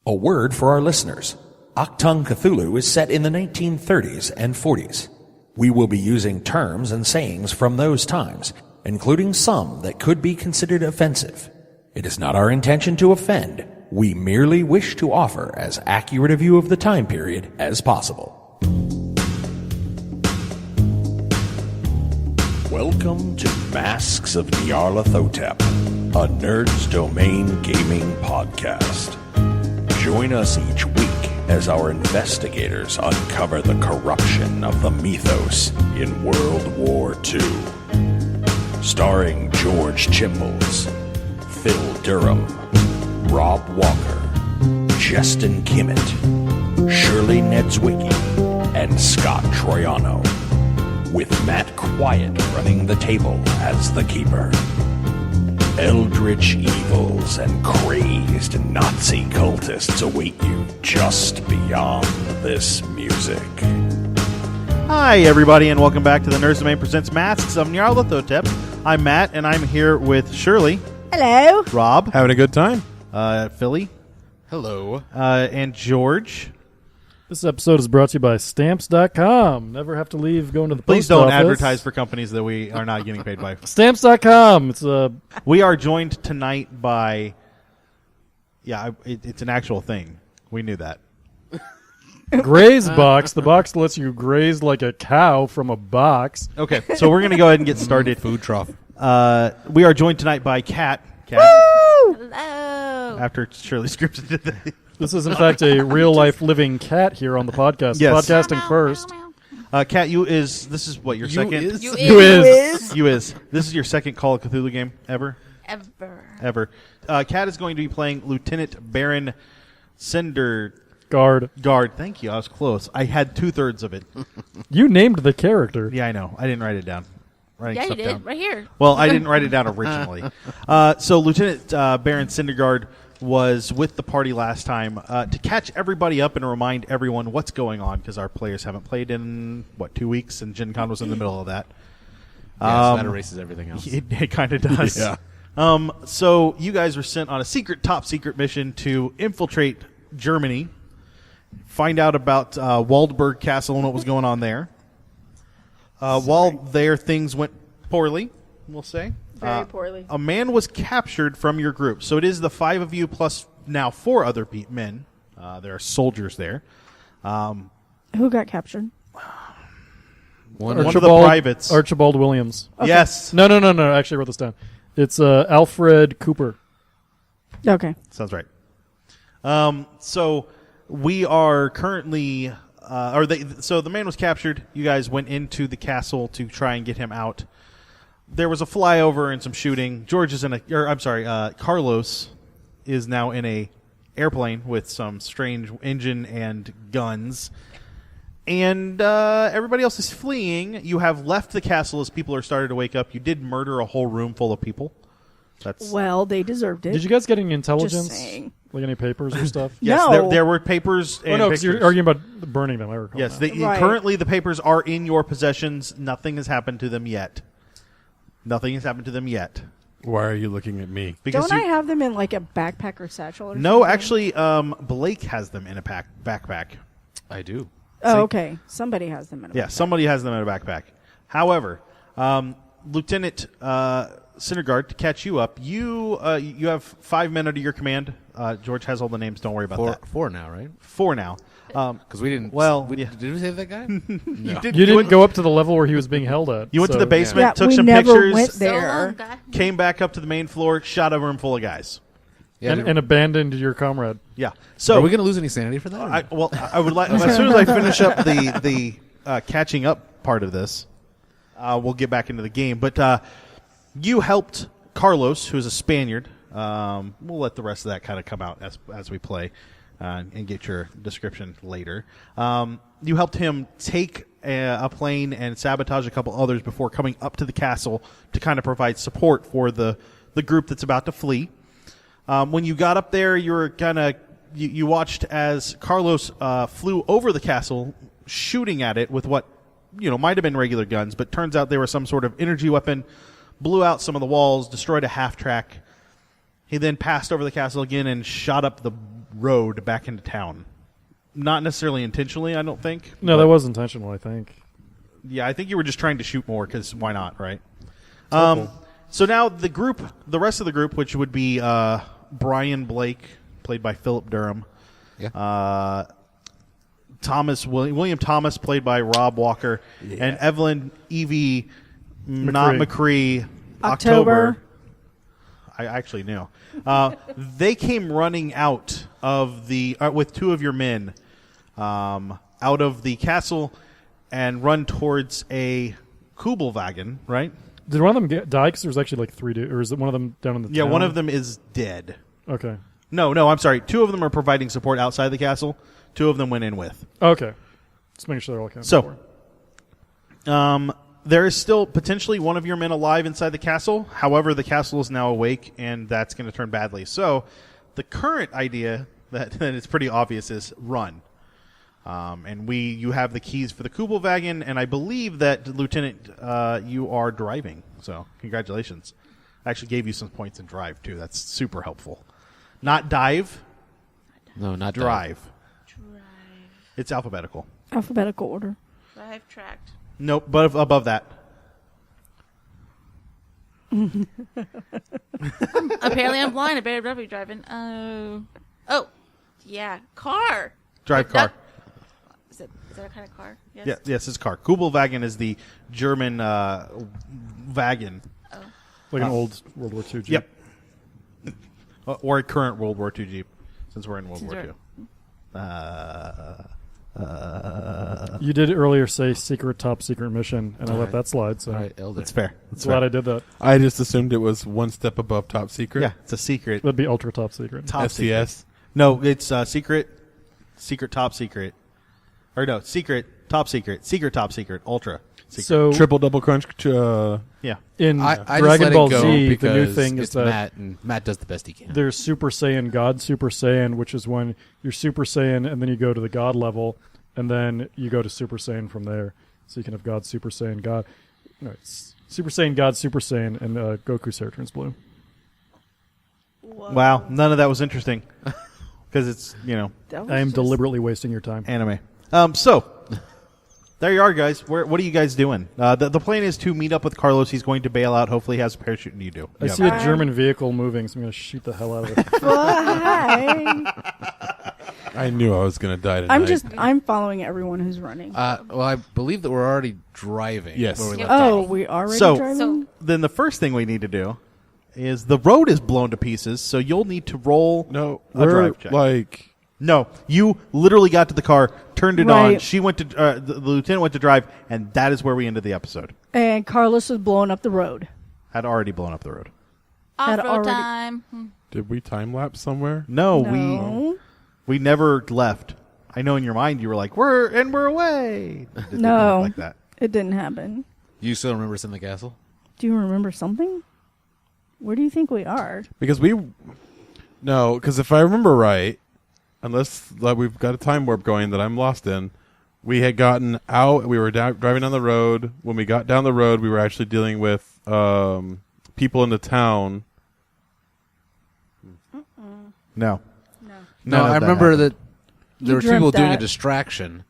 A word for our listeners. Achtung Cthulhu is set in the 1930s and 40s. We will be using terms and sayings from those times, including some that could be considered offensive. It is not our intention to offend. We merely wish to offer as accurate a view of the time period as possible. Welcome to Masks of Nyarlathotep, a Nerd's Domain gaming podcast. Join us each week as our investigators uncover the corruption of the mythos in World War II. Starring George Chimples, Phil Durham, Rob Walker, Jestin Kimmet, Shirley Niedzwiecki, and Scott Troiano, with Matt Quiett running the table as the keeper. Eldritch evils and crazed Nazi cultists await you just beyond this music. Hi, everybody, and welcome back to the Nerd's Domain Presents Masks of Nyarlathotep. I'm Matt, and I'm here with Shirley. Hello. Rob. Having a good time. Philly. Hello. And George. This episode is brought to you by Stamps.com. Never have to leave going to the Please post don't office. advertise for companies that we are not getting paid by. Stamps.com. It's a... We are joined tonight by... Yeah, it's an actual thing. We knew that. graze box. The box lets you graze like a cow from a box. Okay, so we're going to go ahead and get started. Food trough. We are joined tonight by Kat. Hello. After Shirley scripted it. This is, in fact, a real-life living cat here on the podcast. Yes. Podcasting first. Kat, this is what, your second? You is. This is your second Call of Cthulhu game ever? Ever. Kat is going to be playing Lieutenant Baron Cindergaard. Thank you. I was close. I had 2/3 of it. You named the character. Yeah, I know. I didn't write it down. Yeah, you did. Down. Right here. Well, I didn't write it down originally. So Lieutenant Baron Cindergaard was with the party last time to catch everybody up and remind everyone what's going on, because our players haven't played in, 2 weeks, and Gen Con was in the middle of that. Yes, that erases everything else. It kind of does. Yeah. So you guys were sent on a top secret mission to infiltrate Germany, find out about Waldburg Castle and what was going on there. While there, things went poorly, we'll say. Very poorly. A man was captured from your group. So it is the 5 of you plus now 4 other men. There are soldiers there. Who got captured? One of the privates. Archibald Williams. Okay. Yes. No. I actually wrote this down. It's Alfred Cooper. Okay. Sounds right. So we are currently... So the man was captured. You guys went into the castle to try and get him out. There was a flyover and some shooting. Carlos is now in a airplane with some strange engine and guns. And everybody else is fleeing. You have left the castle as people are starting to wake up. You did murder a whole room full of people. Well, they deserved it. Did you guys get any intelligence? Just saying. Like any papers or stuff? Yes, No. there were papers and because pictures. you're arguing about burning them. I recall. Yes, Right. Currently the papers are in your possessions. Nothing has happened to them yet. Why are you looking at me? Don't I have them in like a backpack or satchel or something? No, actually, Blake has them in a backpack. I do. Oh, okay. Somebody has them in a Yeah, backpack. somebody has them in a backpack. However, Lieutenant Cindergaard, to catch you up, you have 5 men under your command. George has all the names. Don't worry about that. 4 now, right? 4 now. Because we didn't... Did we save that guy? No. You You didn't go up to the level where he was being held at. You went to the basement, Yeah, took we some never pictures, went there. came back up to the main floor, shot a room full of guys. Yeah, and abandoned your comrade. Yeah. So are we going to lose any sanity for that? I would like as soon as I finish up the catching up part of this, we'll get back into the game. But you helped Carlos, who's a Spaniard. We'll let the rest of that kind of come out as we play, and get your description later. You helped him take a plane and sabotage a couple others before coming up to the castle to kind of provide support for the group that's about to flee. When you got up there, you were you watched as Carlos flew over the castle, shooting at it with what might have been regular guns, but turns out they were some sort of energy weapon. Blew out some of the walls, destroyed a half track. He then passed over the castle again and shot up the road back into town. Not necessarily intentionally, I don't think. No, that was intentional, I think. Yeah, I think you were just trying to shoot more because why not, right? Cool. So now the rest of the group, which would be Brian Blake, played by Philip Durham. Yeah. William Thomas, played by Rob Walker, and Evelyn Evie, not McCree, October. I actually knew. They came running out of with two of your men out of the castle and run towards a kubelwagon, right? Did one of them die? Because there was actually like 3 or is it one of them down in the town? One of them is dead. Okay. No, I'm sorry. 2 of them are providing support outside the castle. 2 of them went in with. Okay. Just making sure they're all counted for. There is still potentially one of your men alive inside the castle. However, the castle is now awake, and that's going to turn badly. So the current idea that it's pretty obvious is run. And you have the keys for the kubelwagon, and I believe that, Lieutenant, you are driving. So congratulations. I actually gave you some points in drive, too. That's super helpful. Not dive. No, not drive. Drive. It's alphabetical. Alphabetical order. Drive tracked. Nope, but above that. Apparently I'm blind. I better be driving. Oh, yeah. Car. Drive car. Is that a kind of car? Yes. Yeah, yes, it's a car. Kubelwagen is the German wagon. Oh. Like an old World War II Jeep. Yep. Or a current World War II Jeep, since we're in World War II. You did earlier say secret, top secret mission, and I let that slide. So All right, Elder. That's fair. That's glad fair. I did that. I just assumed it was one step above top secret. Yeah, it's a secret. That'd be ultra top secret. Top SCS. secret. No, it's secret, top secret. Or no, secret, top secret, top secret, ultra secret. So Triple double crunch. Yeah. in I just Dragon let Ball it go Z, the because new thing is it's that Matt, and Matt does the best he can. there's Super Saiyan, God Super Saiyan, which is when you're Super Saiyan and then you go to the God level, and then you go to Super Saiyan from there. So you can have God, Super Saiyan, God. No, it's Super Saiyan, God, Super Saiyan, and Goku's hair turns blue. Whoa. Wow, none of that was interesting. Because it's, That was I am just- deliberately wasting your time. anime. So, there you are, guys. What are you guys doing? The plan is to meet up with Carlos. He's going to bail out. Hopefully he has a parachute, and you do. I You see have a German vehicle moving, so I'm going to shoot the hell out of it. Why? I knew I was going to die tonight. I'm following everyone who's running. Well, I believe that we're already driving. Yes. Where we Yep. left Oh, off. we already So- driving? Then the first thing we need to do is the road is blown to pieces, so you'll need to roll No, a we're drive check. like No, you literally got to the car, turned it on. Right. She went to the lieutenant went to drive, and that is where we ended the episode. And Carlos was blowing up the road. Had already blown up the road. Had Off-road already- time. Did we time lapse somewhere? No, No. we never left. I know in your mind you were like, we're away. It didn't No. look like that. It didn't happen. You still remember us in the castle? Do you remember something? Where do you think we are? Because because if I remember right, unless we've got a time warp going that I'm lost in, we had gotten out. We were driving down the road. When we got down the road, we were actually dealing with people in the town. No. No, None of I that remember happened. that there were dreamt people doing a that. distraction.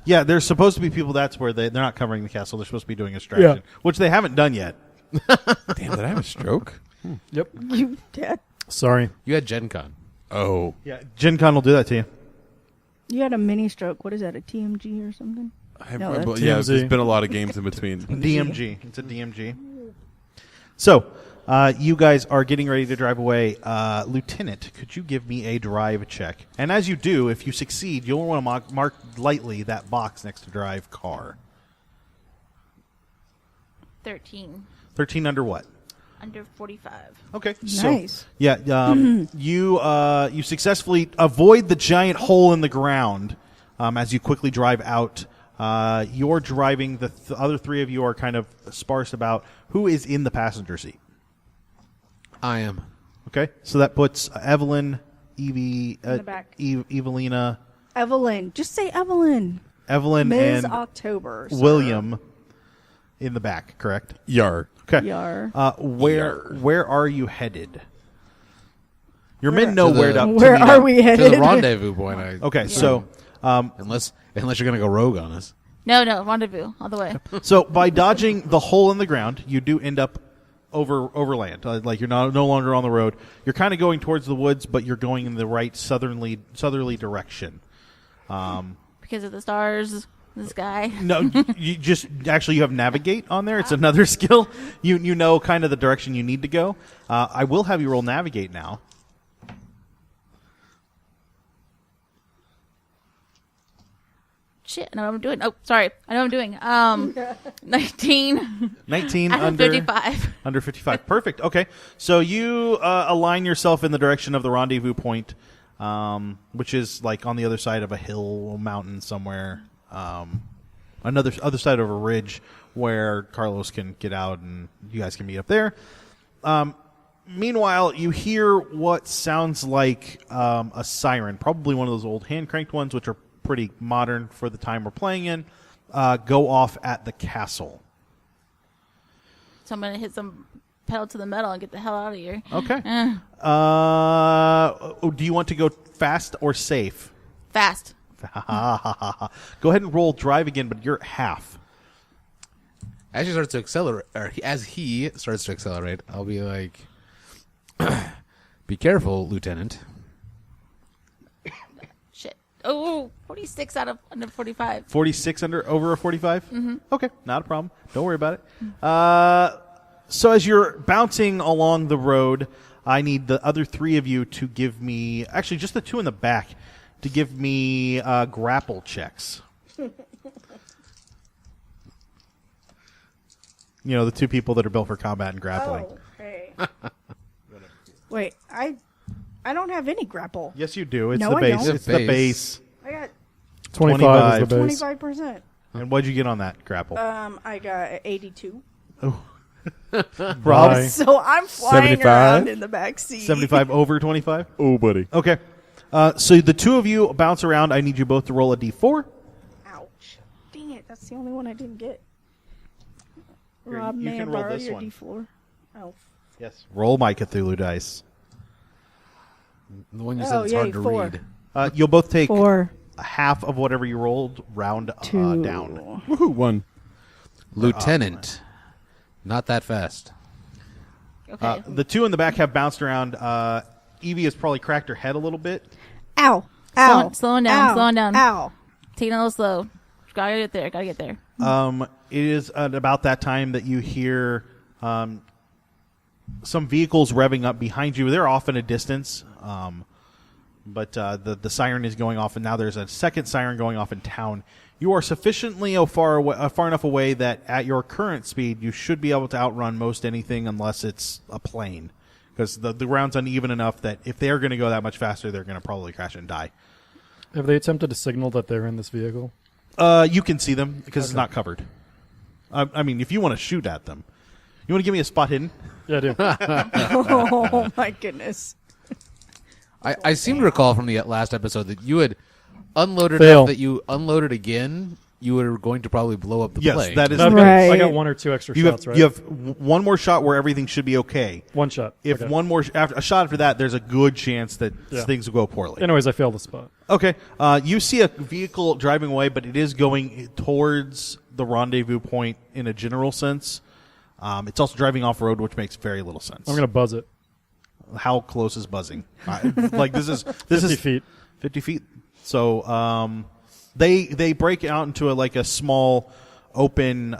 Yeah, there's supposed to be people. That's where they're not covering the castle. They're supposed to be doing a distraction, which they haven't done yet. Damn, did I have a stroke? Yep. You did. Sorry. You had Gen Con. Oh, Yeah, Gen Con will do that to you. You had a mini stroke. What is that? A TMG or something? No, that's yeah. TMZ. There's been a lot of games in between. DMG. It's a DMG. So, you guys are getting ready to drive away. Lieutenant, could you give me a drive check? And as you do, if you succeed, you'll want to mark lightly that box next to drive car. 13. 13 under what? Under 45. Okay. Nice. So, yeah, you successfully avoid the giant hole in the ground as you quickly drive out. You're driving. The other three of you are kind of sparse about who is in the passenger seat. I am. Okay, so that puts Evelyn, Evie, In the back. Evelina, Evelyn. Just say Evelyn. Evelyn, Ms. and October. sir. William in the back. Correct. Yar. Okay. Yar. Where are you headed? Your men know To where the- to Where meet are up. we To headed? the rendezvous point. Okay, so Unless you're going to go rogue on us. No, rendezvous all the way. so by dodging the hole in the ground, you do end up overland. Like you're no longer on the road. You're kind of going towards the woods, but you're going in the right southerly direction. Because of the stars, the sky. No, you have navigate on there. It's another skill. You know kind of the direction you need to go. I will have you roll navigate now. Shit, I know what I'm doing. Oh, sorry. I know what I'm doing. 19. 19 Out of under 55. Under 55. Perfect. Okay. So you align yourself in the direction of the rendezvous point, which is like on the other side of a hill, a mountain somewhere. Other side of a ridge where Carlos can get out and you guys can meet up there. Meanwhile, you hear what sounds like a siren, probably one of those old hand-cranked ones, which are pretty modern for the time we're playing in, go off at the castle. So I'm going to hit some pedal to the metal and get the hell out of here. Okay. Do you want to go fast or safe? Fast. Go ahead and roll drive again, but you're at half. As he starts to accelerate, I'll be like, "Be careful, Lieutenant." Shit. Oh, 46 out of under 45. 46 over a 45? Mm-hmm. Okay, not a problem. Don't worry about it. So as you're bouncing along the road, I need the other three of you to give me, actually just the two in the back, to give me grapple checks. You know, the two people that are built for combat and grappling. Oh, okay. Wait, I don't have any grapple. Yes, you do. It's No, the I base. don't. It's the base. I got 25 is the base. 25%. And what'd you get on that grapple? I got 82. Rob? Bye. So I'm flying 75? around in the back seat. 75 over 25? Oh, buddy. Okay. So the two of you bounce around. I need you both to roll a d4. Ouch. Dang it. That's the only one I didn't get. Here, Rob, you may I can roll borrow this your one. D4? Oh. Yes. Roll my Cthulhu dice. The one you Oh, said it's yay, hard to 4. read. You'll both take 4, half of whatever you rolled round 2. down. Woohoo, one. Lieutenant, not that fast. Okay. The two in the back have bounced around. Evie has probably cracked her head a little bit. Ow. Ow. Slowing down, Ow. slowing down. Ow. Taking it a little slow. Gotta get there. It is at about that time that you hear some vehicles revving up behind you. They're off in a distance, but the siren is going off, and now there's a second siren going off in town. You are sufficiently far enough away that at your current speed, you should be able to outrun most anything unless it's a plane, because the ground's uneven enough that if they're going to go that much faster, they're going to probably crash and die. Have they attempted to signal that they're in this vehicle? You can see them because it's not covered. I mean, if you want to shoot at them, you want to give me a spot hidden? Yeah, I do. Oh, my goodness. I seem to recall from the last episode that you had unloaded Fail. enough that you unloaded again. You were going to probably blow up the Yes, plane. that is No, the Right. I got one or two extra You shots, have right? you have one more shot where everything should be okay. One shot. If Okay. one more a shot after that, there's a good chance that Yeah. things will go poorly. Anyways, I failed the spot. Okay, you see a vehicle driving away, but it is going towards the rendezvous point in a general sense. It's also driving off road, which makes very little sense. I'm going to buzz it. How close is buzzing? Like this is 50 feet. 50 feet. So they break out into a small open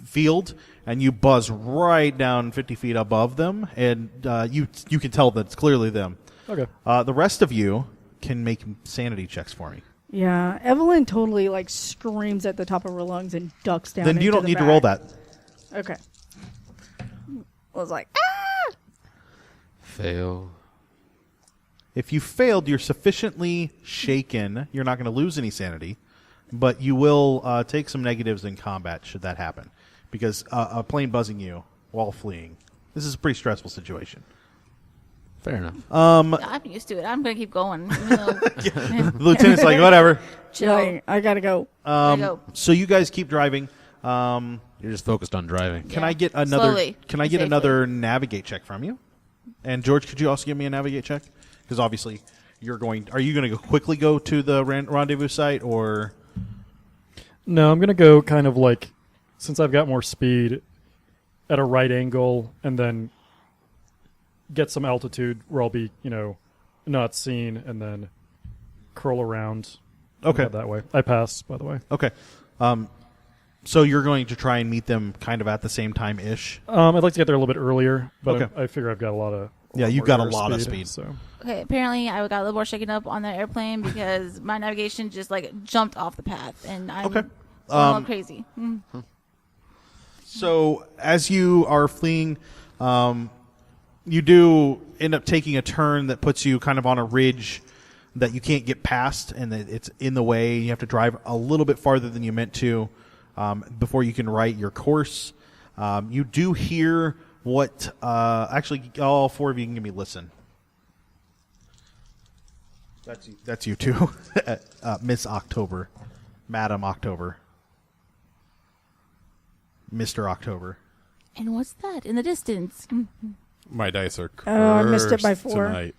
field, and you buzz right down 50 feet above them, and you can tell that it's clearly them. Okay. The rest of you can make sanity checks for me. Yeah, Evelyn totally screams at the top of her lungs and ducks down. Then you into don't the need to back. roll that. Okay. I was like, ah! Fail. If you failed, you're sufficiently shaken. You're not going to lose any sanity, but you will take some negatives in combat should that happen, because a plane buzzing you while fleeing. This is a pretty stressful situation. Fair enough. I'm used to it. I'm gonna keep going. Even though, The lieutenant's like, whatever. chill. Like, I gotta go. Gotta go. So you guys keep driving. You're just focused on driving. Can Yeah. I get another? Slowly Can I and get safely. another navigate check from you? And George, could you also give me a navigate check? Because obviously are you going to quickly go to the rendezvous site, or? No, I'm going to go kind of like, since I've got more speed, at a right angle, and then get some altitude where I'll be, not seen, and then curl around. Okay. That way. I pass, by the way. Okay. So you're going to try and meet them kind of at the same time-ish? I'd like to get there a little bit earlier, but Okay. I figure I've got a lot of... You've got a lot of speed. So. Okay, apparently I got a little more shaken up on the airplane because my navigation just jumped off the path, and I'm Okay. a little crazy. So as you are fleeing, you do end up taking a turn that puts you kind of on a ridge that you can't get past, and that it's in the way. You have to drive a little bit farther than you meant to before you can right your course. You do hear what actually all four of you can give me listen. That's you too. Miss October, Madam October, Mr. October. And what's that in the distance? My dice are cursed I missed it by 4. tonight.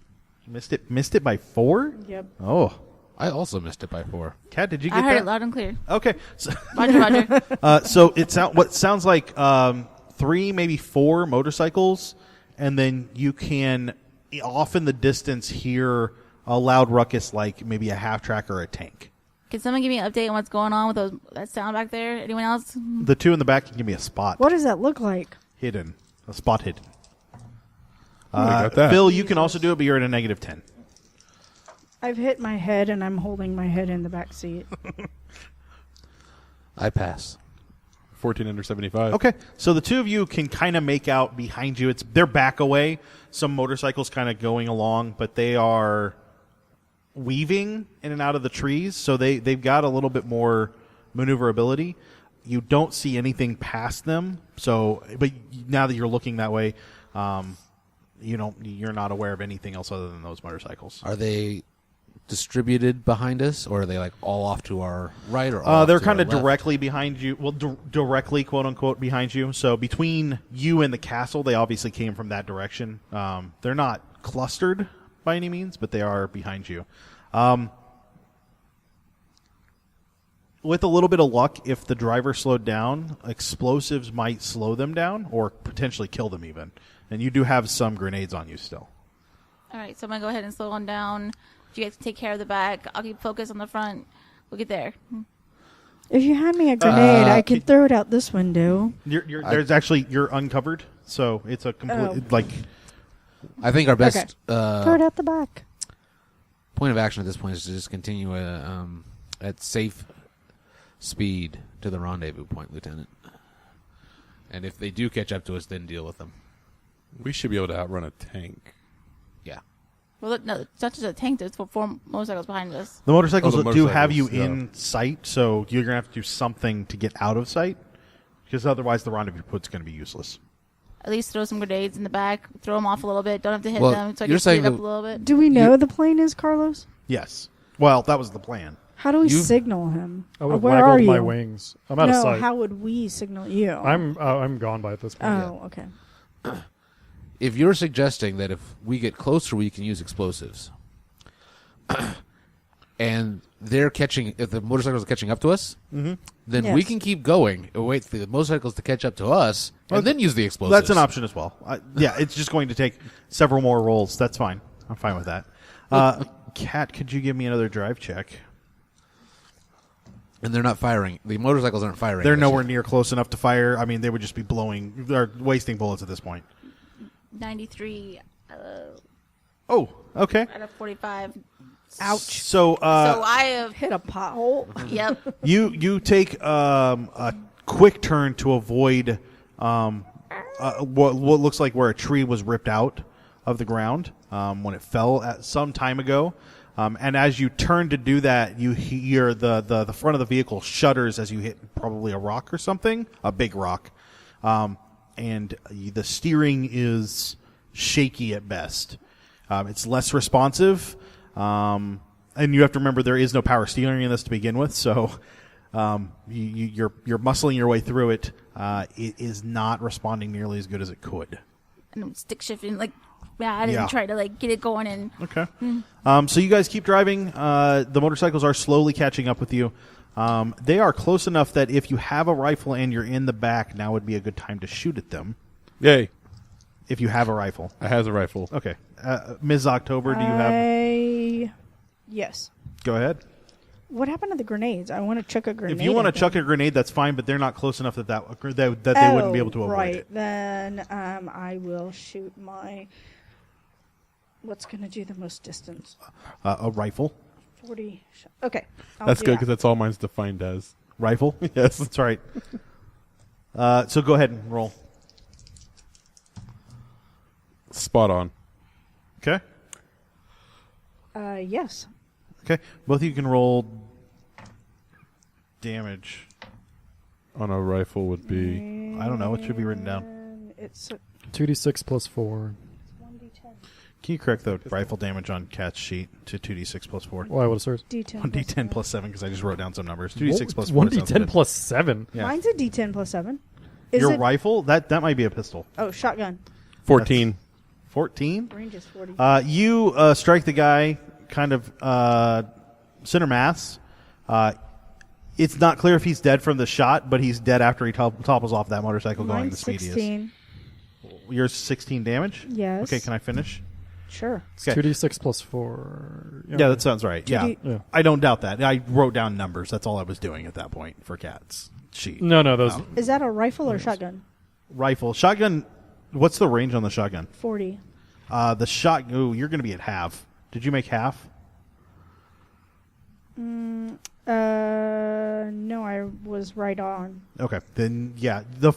Missed it by 4? Yep. Oh, I also missed it by 4. Kat, did you get I heard that? it loud and clear. Okay, so, Roger. so it sounds like 3, maybe 4 motorcycles, and then you can off in the distance hear a loud ruckus, like maybe a half track or a tank. Can someone give me an update on what's going on with that sound back there? Anyone else? The 2 in the back can give me a spot. What does that look like? Hidden, a spot hidden. I got that. Phil, you can also do it, but you're at a -10. I've hit my head, and I'm holding my head in the back seat. I pass. 14 under 75. Okay, so the 2 of you can kind of make out behind you. They're back away. Some motorcycles kind of going along, but they are weaving in and out of the trees, so they've got a little bit more maneuverability. You don't see anything past them, but now that you're looking that way, you're not aware of anything else other than those motorcycles. Are they distributed behind us, or are they all off to our right, or off they're to kind our of left? directly behind you. Well, directly, quote unquote, behind you. So between you and the castle, they obviously came from that direction. They're not clustered by any means, but they are behind you. With a little bit of luck, if the driver slowed down, explosives might slow them down or potentially kill them even. And you do have some grenades on you still. All right, so I'm going to go ahead and slow on down. If you guys can take care of the back, I'll keep focus on the front. We'll get there. If you hand me a grenade, I could throw it out this window. You're uncovered, so it's a complete I think our best Throw it out the back. point of action at this point is to just continue at safe speed to the rendezvous point, Lieutenant. And if they do catch up to us, then deal with them. We should be able to outrun a tank. Yeah. Well, no, it's not just a tank. There's 4 motorcycles behind us. The motorcycles Oh, the do have you motorcycles, in sight, so you're going to have to do something to get out of sight, because otherwise the rendezvous point's going to be useless. At least throw some grenades in the back. Throw them off a little bit. Don't have to hit Well, them, so I you're can speed saying up a that- little bit. Do we know the plane is Carlos? Yes. Well, that was the plan. How do we You- signal him? I would have Where are waggled you? my wings. I'm out of No, sight. how would we signal you? I'm gone by at this point. Oh, okay. If you're suggesting that if we get closer, we can use explosives, and if the motorcycles are catching up to us, then we Yes. can keep going and wait for the motorcycles to catch up to us, and then use the explosives. That's an option as well. It's just going to take several more rolls. That's fine. I'm fine with that. Kat, could you give me another drive check? And they're not firing. The motorcycles aren't firing. They're at us nowhere yet. near close enough to fire. I mean, they would just be wasting bullets at this point. 93 Oh, okay. out of 45. Ouch. So, So I have... Hit a pothole. Yep. you take a quick turn to avoid what looks like where a tree was ripped out of the ground when it fell at some time ago. And as you turn to do that, you hear the front of the vehicle shudders as you hit probably a rock or something, a big rock. And the steering is shaky at best. It's less responsive. And you have to remember there is no power steering in this to begin with, so you're muscling your way through it. It is not responding nearly as good as it could. And I'm stick shifting, like mad Yeah. and try to like get it going. And Okay. So you guys keep driving. The motorcycles are slowly catching up with you. They are close enough that if you have a rifle and you're in the back, now would be a good time to shoot at them. Yay! If you have a rifle. I has a rifle. Okay. Ms. October, do you have... Yes. Go ahead. What happened to the grenades? I want to chuck a grenade. If you want to at them. chuck a grenade, that's fine, but they're not close enough that they wouldn't be able to avoid right. it. Then I will shoot my... What's going to do the most distance? A rifle. 40. Okay. I'll That's do good that. because that's all mine's defined as. Rifle? Yes. That's right. So go ahead and roll. Spot on. Okay. Yes. Okay. Both of you can roll damage. On a rifle would be. I don't know. It should be written down. And it's 2d6 plus 4. 1d10. Can you correct the rifle damage on Kat's sheet to 2d6 plus 4? Why? What is yours? D10. 1d10 plus 7 because I just wrote down some numbers. 2d6 plus 4. 1d10 plus 7. Yeah. Mine's a D10 plus 7. Is Your it? rifle? That might be a pistol. Oh, shotgun. 14. 14? Range is 40. You strike the guy kind of center mass. It's not clear if he's dead from the shot, but he's dead after he topples off that motorcycle going the Mine's speed he 16. is. Yours 16 damage? Yes. Okay, can I finish? Sure. Okay. 2d6 plus 4. Yeah, that sounds right. Yeah. 2D Yeah. I don't doubt that. I wrote down numbers. That's all I was doing at that point for Kat's sheet. No, those. Is that a rifle or shotgun? Rifle. Shotgun. What's the range on the shotgun? 40. The shot. Ooh, you're going to be at half. Did you make half? No, I was right on. Okay, then yeah, they're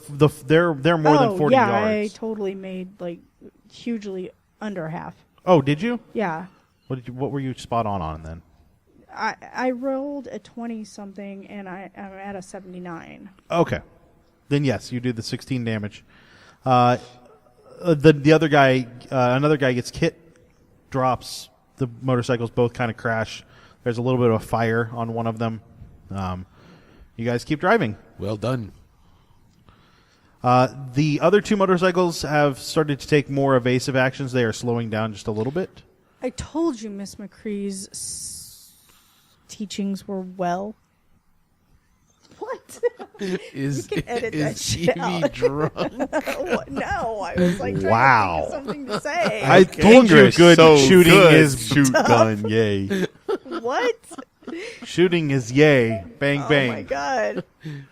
more than 40 yeah, yards. I totally made like hugely under half. Oh, did you? Yeah. What were you spot on then? I rolled a 20 something and I'm at a 79. Okay, then yes, you do the 16 damage. The other guy, another guy gets hit, drops. The motorcycles both kind of crash. There's a little bit of a fire on one of them. You guys keep driving. Well done. The other two motorcycles have started to take more evasive actions. They are slowing down just a little bit. I told you Miss McCree's teachings were well. What? Is You can edit that shit Evie out. drunk? No, I was like trying Wow. to think of something to say. I told you good so shooting good. is shoot gun, yay. What? shooting is yay. Bang Oh bang. my god.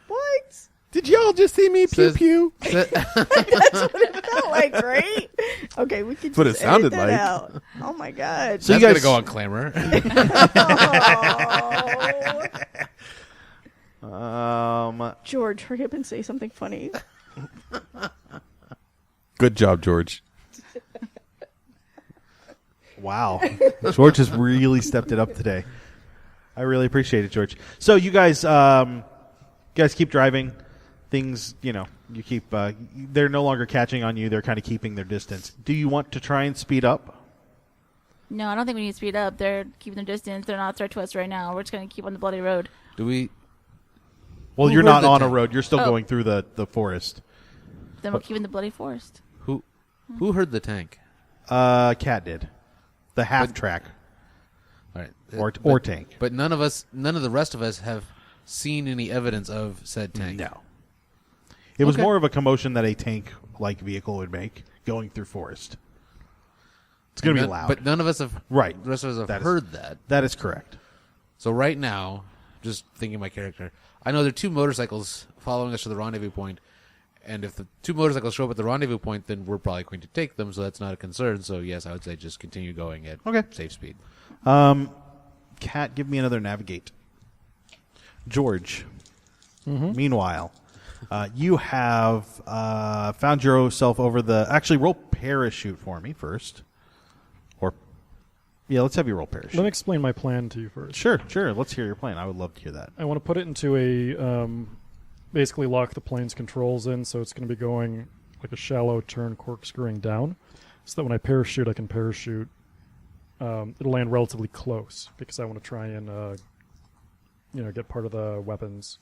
What? Did y'all just see me pew Says- pew? That's what it felt like, right? Okay, we can. What it just sounded edit that like. out. Oh my god. So That's you gonna guys go on Clamor. George, hurry up and say something funny. Good job, George. Wow. George has really stepped it up today. I really appreciate it, George. So you guys keep driving. Things, you keep, they're no longer catching on you. They're kind of keeping their distance. Do you want to try and speed up? no, I don't think we need to speed up. They're keeping their distance. They're not a threat to us right now. We're just going to keep on the bloody road. Do we? Well, Who you're heard not the on a tank? road. You're still Oh. going through the forest. Then we're keeping the bloody forest. Who heard the tank? Cat did. The half track All right. or tank. But none of the rest of us have seen any evidence of said tank. No. It was Okay. more of a commotion that a tank-like vehicle would make going through forest. It's going to be loud. But none of us have. Right. The rest of us have That is- heard that. That is correct. So right now, just thinking of my character, I know there are two motorcycles following us to the rendezvous point, and if the two motorcycles show up at the rendezvous point, then we're probably going to take them, so that's not a concern. So yes, I would say just continue going at safe speed. Cat, give me another navigate. George. Meanwhile, you have found yourself over the... Actually, roll parachute for me first. Yeah, let's have you roll parachute. Let me explain my plan to you first. Sure. Let's hear your plan. I would love to hear that. I want to put it into a basically lock the plane's controls in, so it's going to be going like a shallow turn, corkscrewing down, so that when I parachute, I can parachute. It'll land relatively close because I want to try and get part of the weapons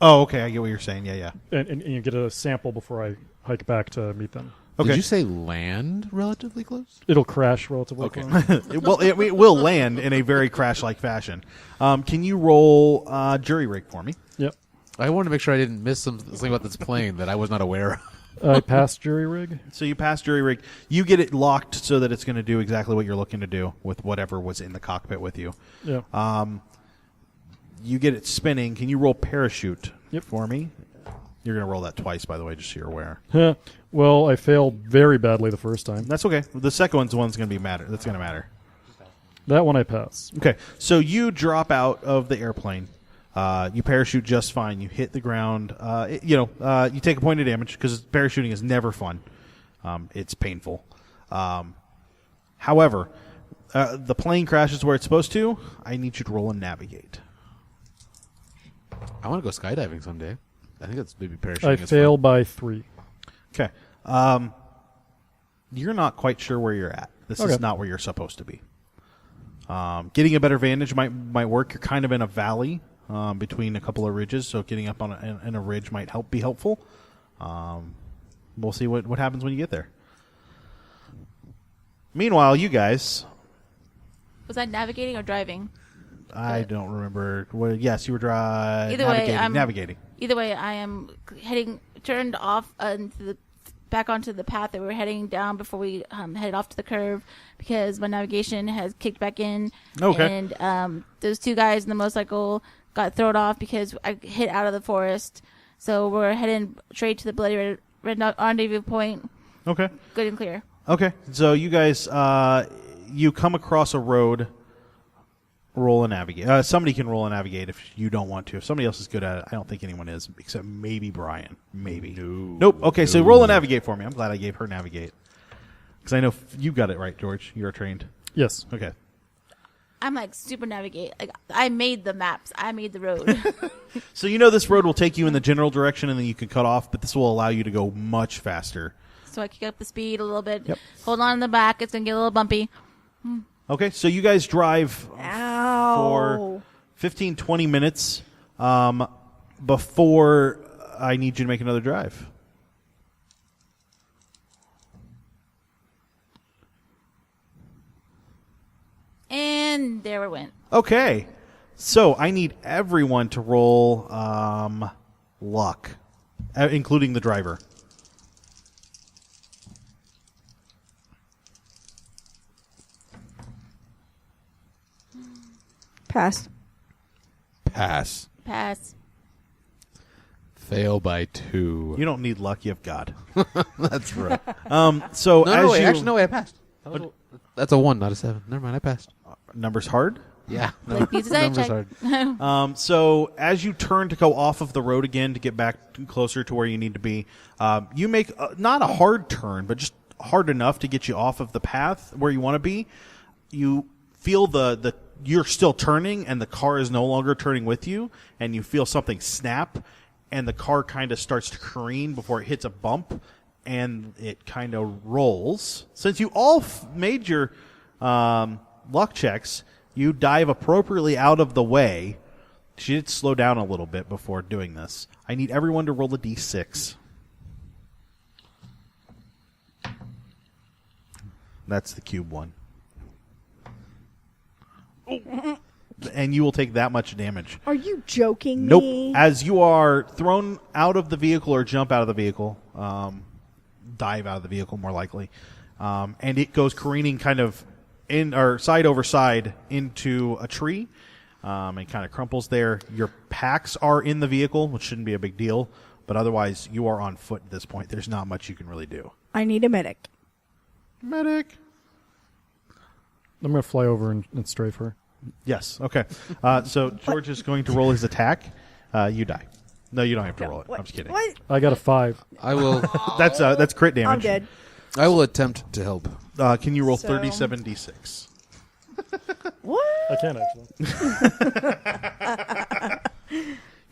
Oh, okay. I get what you're saying. Yeah. and you get a sample before I hike back to meet them. Okay. Did you say land relatively close? It'll crash relatively close. it will land in a very crash-like fashion. Can you roll jury rig for me? Yep. I wanted to make sure I didn't miss something about this plane that I was not aware of. I passed jury rig. So you pass jury rig. You get it locked so that it's going to do exactly what you're looking to do with whatever was in the cockpit with you. Yeah. You get it spinning. Can you roll parachute Yep. for me? You're going to roll that twice, by the way, just so you're aware. Well, I failed very badly the first time. That's okay. The second one's the one's going to be matter. That's going to matter. That one I pass. Okay, so you drop out of the airplane. You parachute just fine. You hit the ground. You take a point of damage because parachuting is never fun. It's painful. However, the plane crashes where it's supposed to. I need you to roll and navigate. I want to go skydiving someday. I think that's maybe parachuting. I is fail fun. by 3. Okay. You're not quite sure where you're at. This Okay. is not where you're supposed to be. Getting a better vantage might work. You're kind of in a valley between a couple of ridges, so getting up on a ridge might be helpful. We'll see what happens when you get there. Meanwhile, you guys, Was I navigating or driving? I don't remember. Well, yes, you were Either way, navigating. Either way, I am turned off back onto the path that we were heading down before we headed off to the curve because my navigation has kicked back in. Okay. And those two guys in the motorcycle got thrown off because I hit out of the forest. So we're heading straight to the Bloody Red Rendezvous point. Okay. Good and clear. Okay. So you guys, you come across a road. Roll and navigate. Somebody can roll and navigate if you don't want to. If somebody else is good at it, I don't think anyone is, except maybe Brian. Maybe. Nope. Okay, so roll and navigate for me. I'm glad I gave her navigate. Because I know you got it right, George. You're trained. Yes. Okay. I'm like super navigate. Like I made the maps. I made the road. So you know this road will take you in the general direction and then you can cut off, but this will allow you to go much faster. So I kick up the speed a little bit. Yep. Hold on in the back. It's going to get a little bumpy. Okay, so you guys drive Ow. for 15, 20 minutes before I need you to make another drive. And there it went. Okay, so I need everyone to roll luck, including the driver. Pass. Pass. Pass. Fail by 2. You don't need luck; you have God. That's right. So No, as no, wait, you actually, no, wait, I passed. That's a 1, not a 7. Never mind, I passed. numbers hard. Yeah. Like these is Numbers check. hard. So as you turn to go off of the road again to get back closer to where you need to be, you make not a hard turn, but just hard enough to get you off of the path where you want to be. You feel the you're still turning, and the car is no longer turning with you, and you feel something snap, and the car kind of starts to careen before it hits a bump, and it kind of rolls. Since you all made your luck checks, you dive appropriately out of the way. She did slow down a little bit before doing this. I need everyone to roll a d6. That's the cube one. And you will take that much damage. Are you joking Nope. me? As you are thrown out of the vehicle or jump out of the vehicle, dive out of the vehicle more likely, and it goes careening kind of in or side over side into a tree, and kind of crumples there. Your packs are in the vehicle, which shouldn't be a big deal, but otherwise you are on foot at this point. There's not much you can really do. I need a medic. Medic. I'm going to fly over and strafe her. Yes. Okay. So George is going to roll his attack. You die. No, you don't have to roll it. I'm just kidding. What? I got a 5. I will. That's crit damage. I'm dead. I will attempt to help. Can you roll So- 37d6? What? I can actually.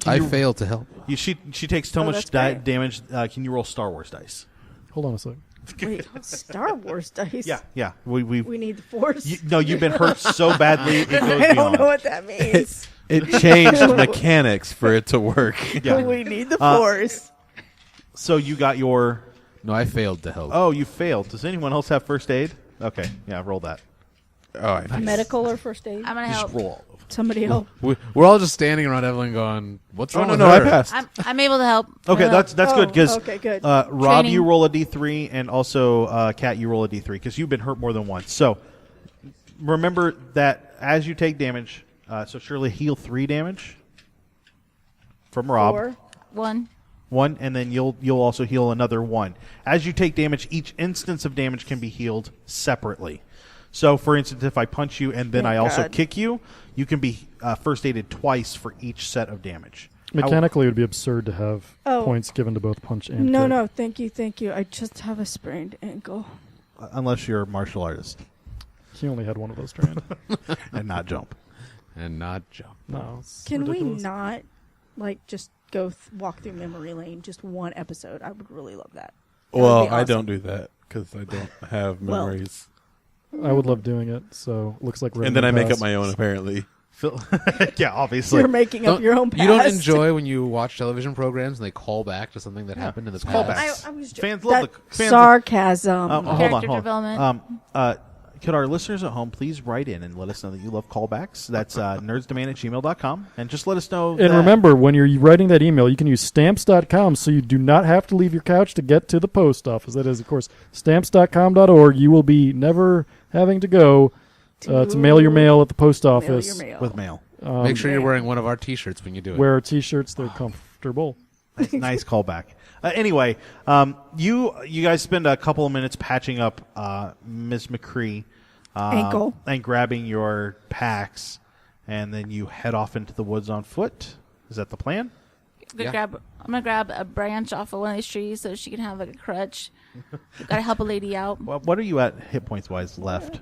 I fail to help. She takes so Oh, much that's great. damage. Can you roll Star Wars dice? Hold on a sec. Wait, Star Wars dice. Yeah. We We need the Force. you've been hurt so badly it goes I don't beyond. know what that means. It changed mechanics for it to work. Yeah. We need the Force. So you got your No, I failed to help. Oh, you failed. Does anyone else have first aid? Okay, yeah, roll that. Oh, I nice. Medical or first aid? I'm gonna help. Roll. Somebody help. We're all just standing around Evelyn going, what's wrong with no, her? I passed. I'm able to help. Okay, that's good because okay, good. Rob, Training. you roll a d3, and also Kat, you roll a d3 because you've been hurt more than once. So remember that as you take damage, so Shirley, heal 3 damage from Rob. 4. 1. 1, and then you'll also heal another 1. As you take damage, each instance of damage can be healed separately. So, for instance, if I punch you and then Thank I also God. kick you, you can be first aided twice for each set of damage. Mechanically, it would be absurd to have Oh. points given to both punch and No, kick. no, thank you. I just have a sprained ankle. Unless you're a martial artist He only had one of those trained. and not jump. And not jump. No, it's Can ridiculous. we not, just go walk through memory lane, just one episode? I would really love that. That would Well, be I awesome. don't do that because I don't have Well, memories. I would love doing it, so looks like we're And then I make up my own, apparently. Yeah, obviously. You're making up your own past. You don't enjoy when you watch television programs and they call back to something that happened in the past? callbacks. I was Fans that love the fans. sarcasm. Hold on, Character hold on. development. Could our listeners at home please write in and let us know that you love callbacks? That's nerdsdemand@gmail.com. And just let us know. And remember, when you're writing that email, you can use stamps.com so you do not have to leave your couch to get to the post office. That is, of course, stamps.com.org. You will be never having to go to mail your mail at the post Mail office. your mail. with mail. Make sure you're wearing one of our T-shirts when you do it. Wear T-shirts. They're comfortable. Nice callback. Anyway, you guys spend a couple of minutes patching up Ms. McCree Ankle. and grabbing your packs, and then you head off into the woods on foot. Is that the plan? Yeah. I'm gonna grab a branch off of one of these trees so she can have like a crutch. Gotta help a lady out. Well, what are you at hit points wise left?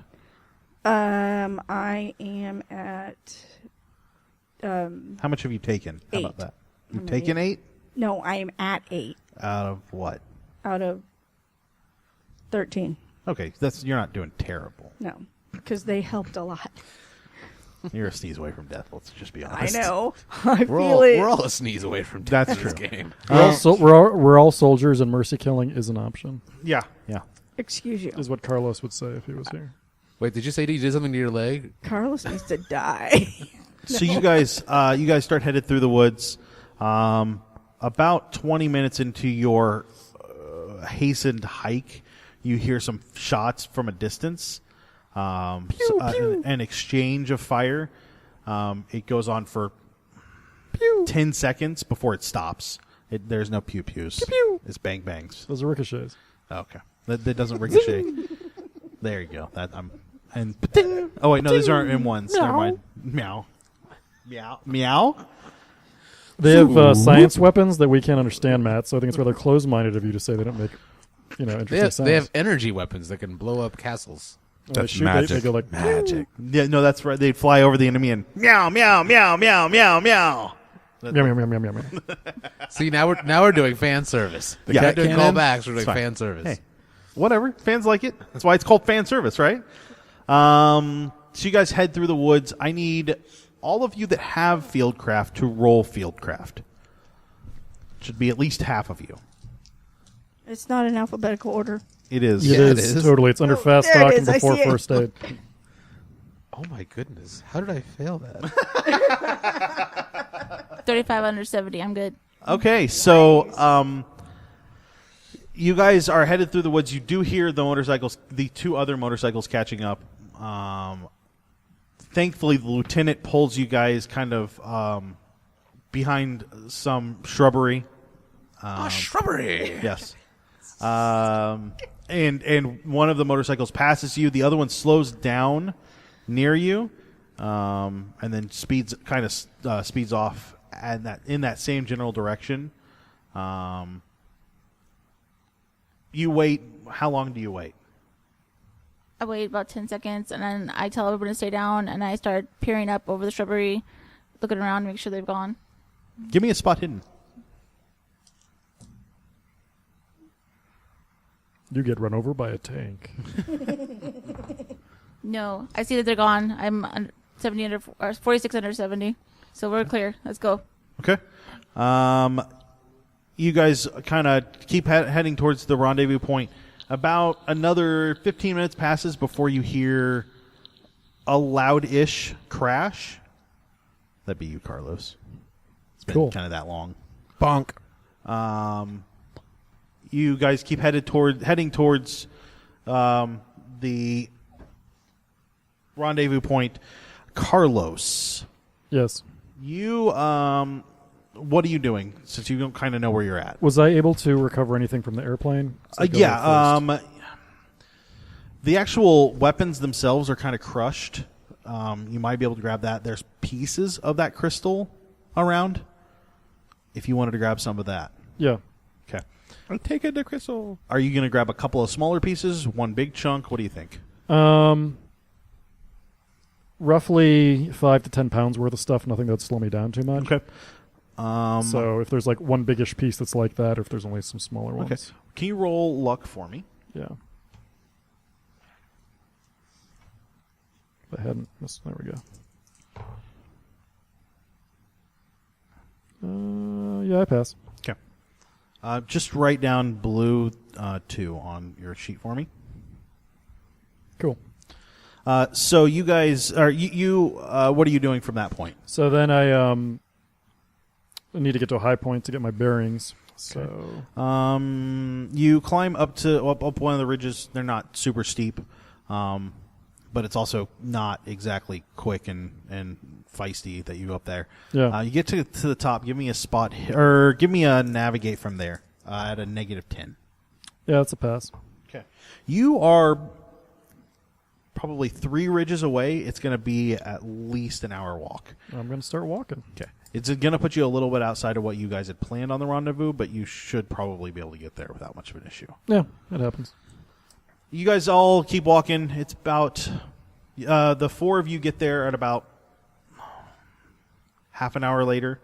I am at. How much have you taken? How about 8. that? You've I'm at taken 8 No, I am at 8 out of what? out of 13. Okay, you're not doing terrible. No, because they helped a lot. You're a sneeze away from death. Let's just be I honest. know. I We're feel all, it. we're all a sneeze away from death That's in this true. game. We're all soldiers, and mercy killing is an option, Yeah. Excuse you. is what Carlos would say if he was here. Wait, did you say you did something to your leg? Carlos needs to die. So you guys start headed through the woods. About 20 minutes into your hastened hike, you hear some shots from a distance. An exchange of fire. It goes on for 10 seconds before it stops. There's no pew pews. It's bang bangs. Those are ricochets. Okay, that doesn't ricochet. There you go. Oh wait, no, these aren't M1s. Never mind. Meow, meow, meow. They have science weapons that we can't understand, Matt. So I think it's rather closed-minded of you to say they don't make, interesting sounds. They have energy weapons that can blow up castles. When they That's shoot, magic. They go like Magic. Yeah, no, that's right. They'd fly over the enemy and meow, meow, meow, meow, meow, meow. meow, meow, meow, meow, meow, meow. See, now we're doing fan service. Yeah, We're doing cannon? callbacks. We're doing It's fine. fan service. Hey, whatever. Fans like it. That's why it's called fan service, right? So you guys head through the woods. I need all of you that have fieldcraft to roll fieldcraft. Should be at least half of you. It's not in alphabetical order. It is. It is totally. It's under fast there it talk and is. I before see it. first aid. Oh my goodness! How did I fail that? 35 under 70. I'm good. Okay, so you guys are headed through the woods. You do hear the 2 other motorcycles catching up. Thankfully, the lieutenant pulls you guys kind of behind some shrubbery. Shrubbery. Yes. And one of the motorcycles passes you. The other one slows down near you, and then speeds off in that same general direction. You wait. How long do you wait? I wait about 10 seconds, and then I tell everyone to stay down, and I start peering up over the shrubbery, looking around to make sure they've gone. Give me a spot hidden. You get run over by a tank. No, I see that they're gone. I'm 70 under or 46 under 70, so we're clear. Let's go. Okay. you guys kind of keep heading towards the rendezvous point. About another 15 minutes passes before you hear a loud-ish crash. That'd be you, Carlos. It's been Cool. kind of that long. Bonk. You guys keep heading towards the rendezvous point. Carlos, Yes. you what are you doing since you don't kind of know where you're at? Was I able to recover anything from the airplane? So go there first. The actual weapons themselves are kind of crushed. You might be able to grab that. There's pieces of that crystal around. If you wanted to grab some of that. Yeah. Okay. I'm taking the crystal. Are you going to grab a couple of smaller pieces, one big chunk? What do you think? Roughly 5 to 10 pounds worth of stuff. Nothing that'd slow me down too much. Okay. So if there's like one biggish piece that's like that, or if there's only some smaller ones. Okay. Can you roll luck for me? Yeah. If I hadn't missed. There we go. Yeah, I pass. Okay. Just write down blue 2 on your sheet for me. Cool. So you guys are what are you doing from that point? So then I need to get to a high point to get my bearings. So You climb up one of the ridges. They're not super steep, but it's also not exactly quick and feisty that you go up there. Yeah. You get to the top. Give me a spot or give me a navigate from there at a -10. yeah, it's a pass. Okay. You are probably 3 ridges away. It's going to be at least an hour walk. I'm going to start walking. Okay. It's going to put you a little bit outside of what you guys had planned on the rendezvous, but you should probably be able to get there without much of an issue. Yeah, it happens. You guys all keep walking. It's about the 4 of you get there at about half an hour later.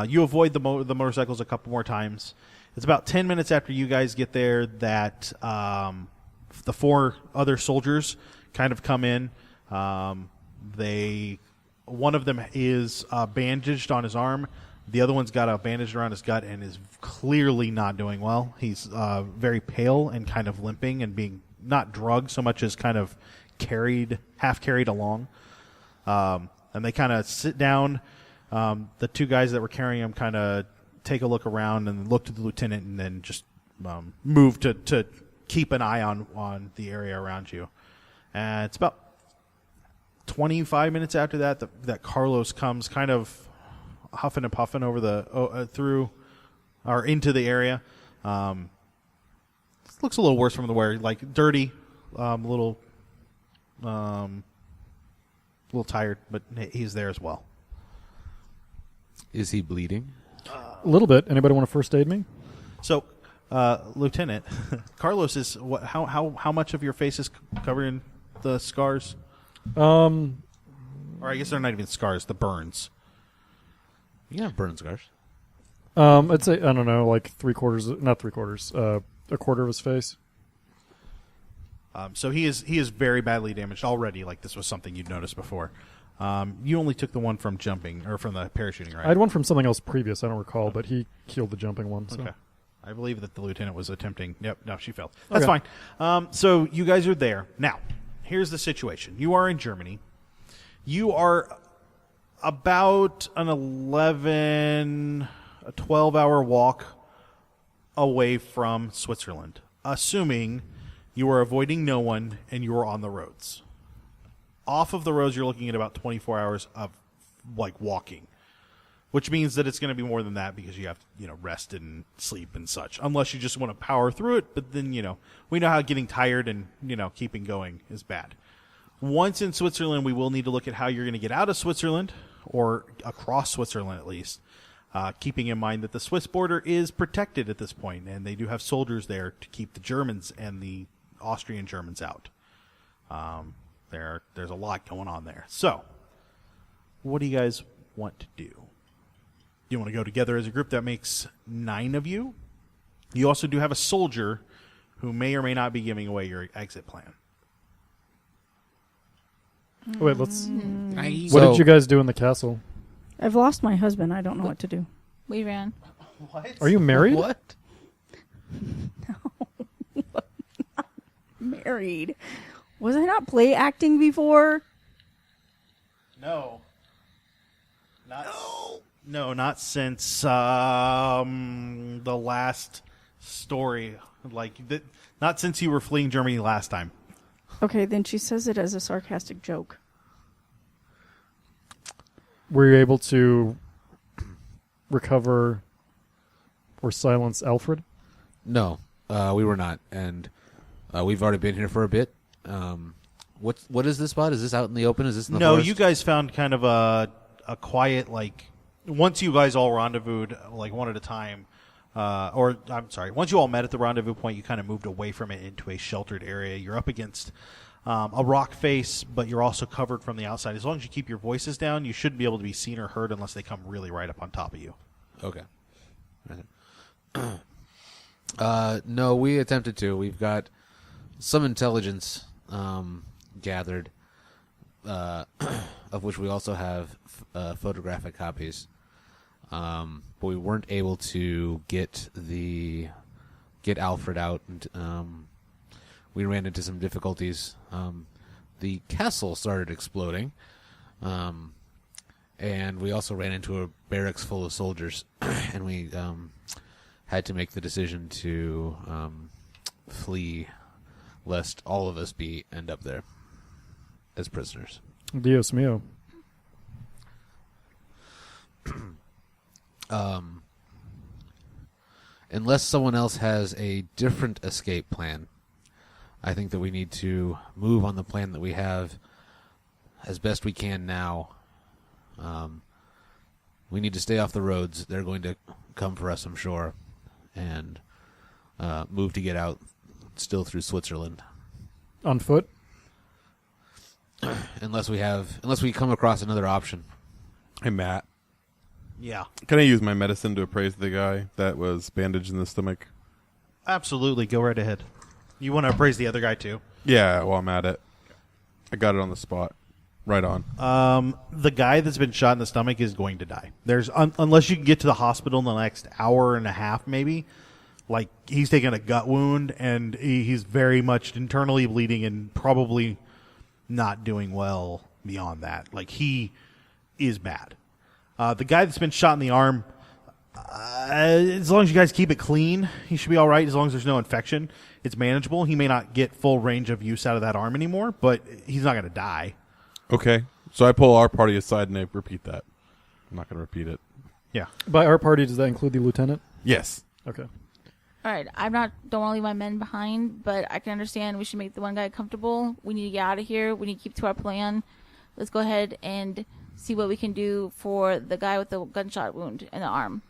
You avoid the motorcycles a couple more times. It's about 10 minutes after you guys get there that the 4 other soldiers kind of come in. One of them is bandaged on his arm. The other one's got a bandage around his gut and is clearly not doing well. He's very pale and kind of limping and being not drugged so much as kind of half carried along. And they kind of sit down. The 2 guys that were carrying him kind of take a look around and look to the lieutenant and then just move to keep an eye on the area around you. And it's about 25 minutes after that Carlos comes kind of huffing and puffing over through or into the area. Looks a little worse from the wear, like dirty, little tired, but he's there as well. Is he bleeding? A little bit. Anybody want to first aid me? So, Lieutenant, Carlos is how much of your face is covered in the scars? Or I guess they're not even scars, the burns. You can have burn scars. I'd say, I don't know, like not 3/4, a quarter of his face. So he is very badly damaged already. Like this was something you'd noticed before. You only took the one from jumping or from the parachuting, right? I had one from something else previous. I don't recall, but he killed the jumping one. So. Okay. I believe that the lieutenant was attempting. Yep. No, she failed. That's fine. So you guys are there now. Here's the situation. You are in Germany. You are about a 12-hour walk away from Switzerland, assuming you are avoiding no one and you are on the roads. Off of the roads, you're looking at about 24 hours of like walking, which means that it's going to be more than that because you have to, rest and sleep and such, unless you just want to power through it. But then, we know how getting tired and, keeping going is bad. Once in Switzerland, we will need to look at how you're going to get out of Switzerland or across Switzerland at least, keeping in mind that the Swiss border is protected at this point, and they do have soldiers there to keep the Germans and the Austrian Germans out. There's a lot going on there. So, what do you guys want to do? You want to go together as a group? That makes 9 of you. You also do have a soldier who may or may not be giving away your exit plan. Wait, let's. Mm. What did you guys do in the castle? I've lost my husband. I don't know what to do. We ran. What? Are you married? What? Married. Was I not play acting before? No. Not since the last story. Not since you were fleeing Germany last time. Okay, then she says it as a sarcastic joke. Were you able to recover or silence Alfred? No, we were not, and we've already been here for a bit. What is this spot? Is this out in the open? Is this in the forest? You guys found kind of a quiet, once you guys all rendezvoused, one at a time, once you all met at the rendezvous point, you kind of moved away from it into a sheltered area. You're up against a rock face, but you're also covered from the outside. As long as you keep your voices down, you shouldn't be able to be seen or heard unless they come really right up on top of you. Okay. No, we attempted to. We've got some intelligence gathered, of which we also have photographic copies. But we weren't able to get Alfred out. And, we ran into some difficulties. The castle started exploding, and we also ran into a barracks full of soldiers, and we had to make the decision to flee, lest all of us end up there as prisoners. Dios mío. Unless someone else has a different escape plan, I think that we need to move on the plan that we have as best we can now. We need to stay off the roads. They're going to come for us, I'm sure, and move to get out still through Switzerland. On foot? Unless we come across another option. Hey, Matt. Yeah. Can I use my medicine to appraise the guy that was bandaged in the stomach? Absolutely. Go right ahead. You want to appraise the other guy, too? Yeah, while I'm at it. I got it on the spot. Right on. The guy that's been shot in the stomach is going to die. There's unless you can get to the hospital in the next hour and a half, maybe. He's taken a gut wound, and he's very much internally bleeding and probably not doing well beyond that. He is bad. The guy that's been shot in the arm, as long as you guys keep it clean, he should be all right. As long as there's no infection, it's manageable. He may not get full range of use out of that arm anymore, but he's not going to die. Okay. So I pull our party aside and I repeat that. I'm not going to repeat it. Yeah. By our party, does that include the lieutenant? Yes. Okay. All right, don't want to leave my men behind, but I can understand we should make the one guy comfortable. We need to get out of here. We need to keep to our plan. Let's go ahead and see what we can do for the guy with the gunshot wound in the arm.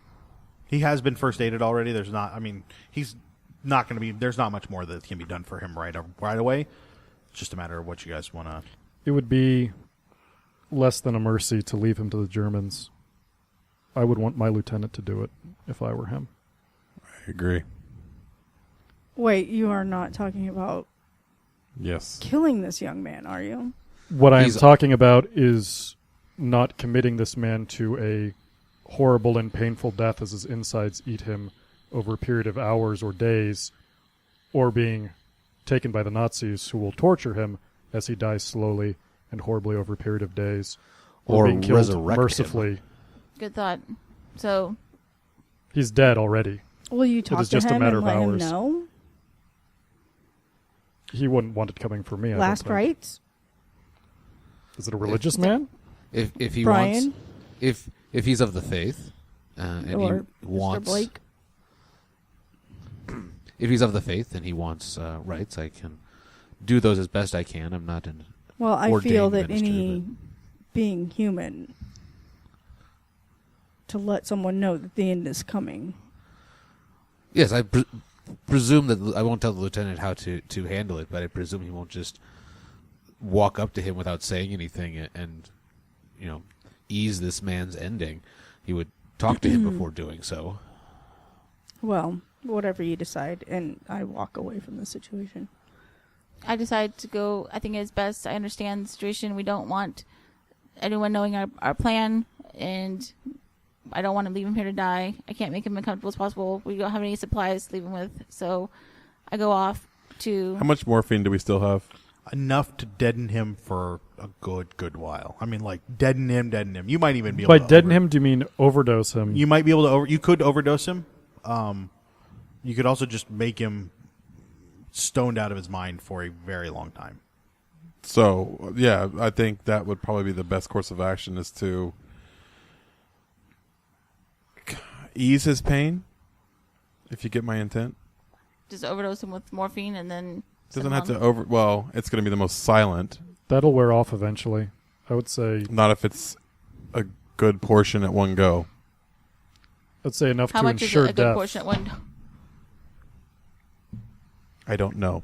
He has been first aided already. There's not much more that can be done for him right away. It's just a matter of what you guys want to. It would be less than a mercy to leave him to the Germans. I would want my lieutenant to do it if I were him. I agree. Wait, you are not talking about Yes. killing this young man, are you? What I'm talking about is not committing this man to a horrible and painful death as his insides eat him over a period of hours or days, or being taken by the Nazis who will torture him as he dies slowly and horribly over a period of days, or being killed resurrect mercifully. him. Good thought. So He's dead already. Will you talk is to just a him matter and of let him hours. know? He wouldn't want it coming from me. I don't Last think. rites? Is it a religious man? If he Brian? wants, if he's of the faith, and Or he wants, Mr. Blake? if he's of the faith and he wants rights, I can do those as best I can. I'm not an Well, I ordained feel that minister, any being human, to let someone know that the end is coming. Yes, I presume that I won't tell the lieutenant how to handle it, but I presume he won't just walk up to him without saying anything and ease this man's ending. He would talk to him before doing so. Well, whatever you decide, and I walk away from the situation. I decide to go. I think it's best. I understand the situation. We don't want anyone knowing our plan, and I don't want to leave him here to die. I can't make him as comfortable as possible. We don't have any supplies to leave him with, so I go off to. How much morphine do we still have? Enough to deaden him for a good while. I mean, like deaden him. You might even be able By to deaden him, do you mean overdose him? You might be able to you could overdose him. You could also just make him stoned out of his mind for a very long time. So, yeah, I think that would probably be the best course of action is to ease his pain, if you get my intent. Just overdose him with morphine and then. Doesn't have to well, it's going to be the most silent. That'll wear off eventually. I would say. Not if it's a good portion at one go. I'd say enough How to much ensure is it a good death. portion at one? I don't know.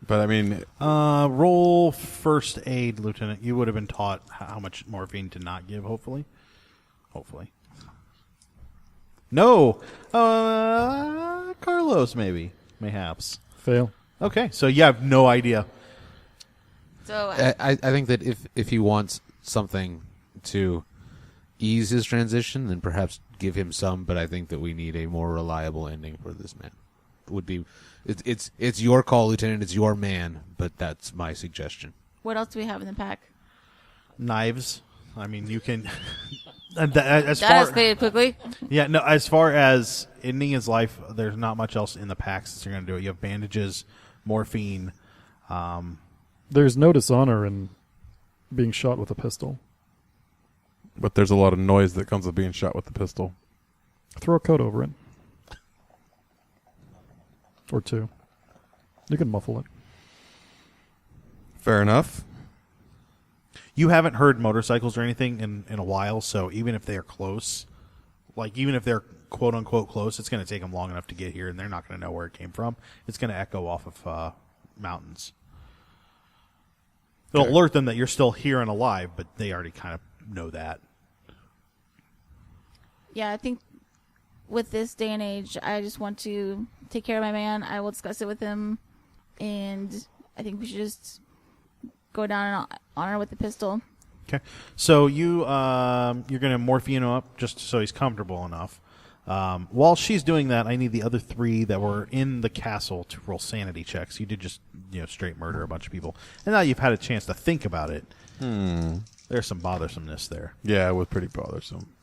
But I mean, roll first aid, Lieutenant. You would have been taught how much morphine to not give, hopefully. No. Carlos, mayhaps. Fail. Okay, so you have no idea. So I think that if he wants something to ease his transition, then perhaps give him some. But I think that we need a more reliable ending for this man. It's your call, Lieutenant. It's your man. But that's my suggestion. what else do we have in the pack? Knives. I mean, you can. As That far, escalated quickly. yeah, no. As far as ending his life, there's not much else in the packs that you're going to do it. You have bandages, morphine. There's no dishonor in being shot with a pistol. but there's a lot of noise that comes with being shot with the pistol. Throw a coat over it. Or two. You can muffle it. Fair enough. You haven't heard motorcycles or anything in a while, so even if they're close, like even if they're quote unquote close, it's going to take them long enough to get here, and they're not going to know where it came from. It's going to echo off of mountains. It'll alert them that you're still here and alive, but they already kind of know that. Yeah, I think with this day and age, I just want to take care of my man. I will discuss it with him, and I think we should just go down in honor with the pistol. Okay, so you're going to morphine him up just so he's comfortable enough. While she's doing that, I need the other three that were in the castle to roll sanity checks. You did just straight murder a bunch of people, and now you've had a chance to think about it. There's some bothersomeness there. Yeah, it was pretty bothersome.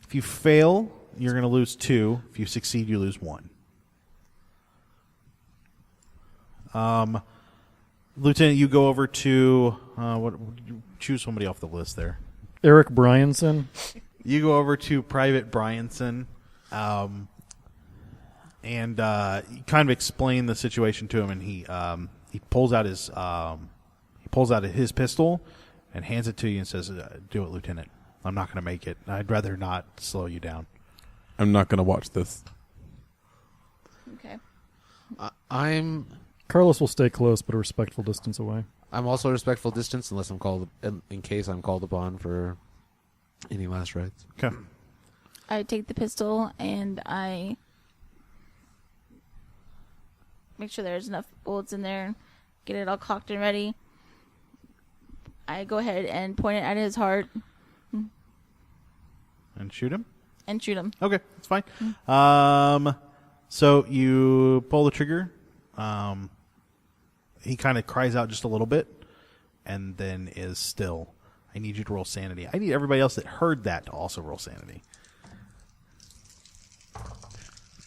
If you fail, you're going to lose 2. If you succeed, you lose 1. Lieutenant, you go over to choose somebody off the list there. Eric Bryanson. You go over to Private Bryanson, and you kind of explain the situation to him, and he pulls out his pistol and hands it to you and says, "Do it, Lieutenant. I'm not going to make it. I'd rather not slow you down." I'm not going to watch this. Okay. Carlos will stay close, but a respectful distance away. I'm also a respectful distance unless I'm called, in case I'm called upon for any last rites. Okay. I take the pistol and I make sure there's enough bullets in there, get it all cocked and ready. I go ahead and point it at his heart And shoot him? and shoot him. Okay, that's fine. So you pull the trigger. He kind of cries out just a little bit and then is still. I need you to roll sanity. I need everybody else that heard that to also roll sanity.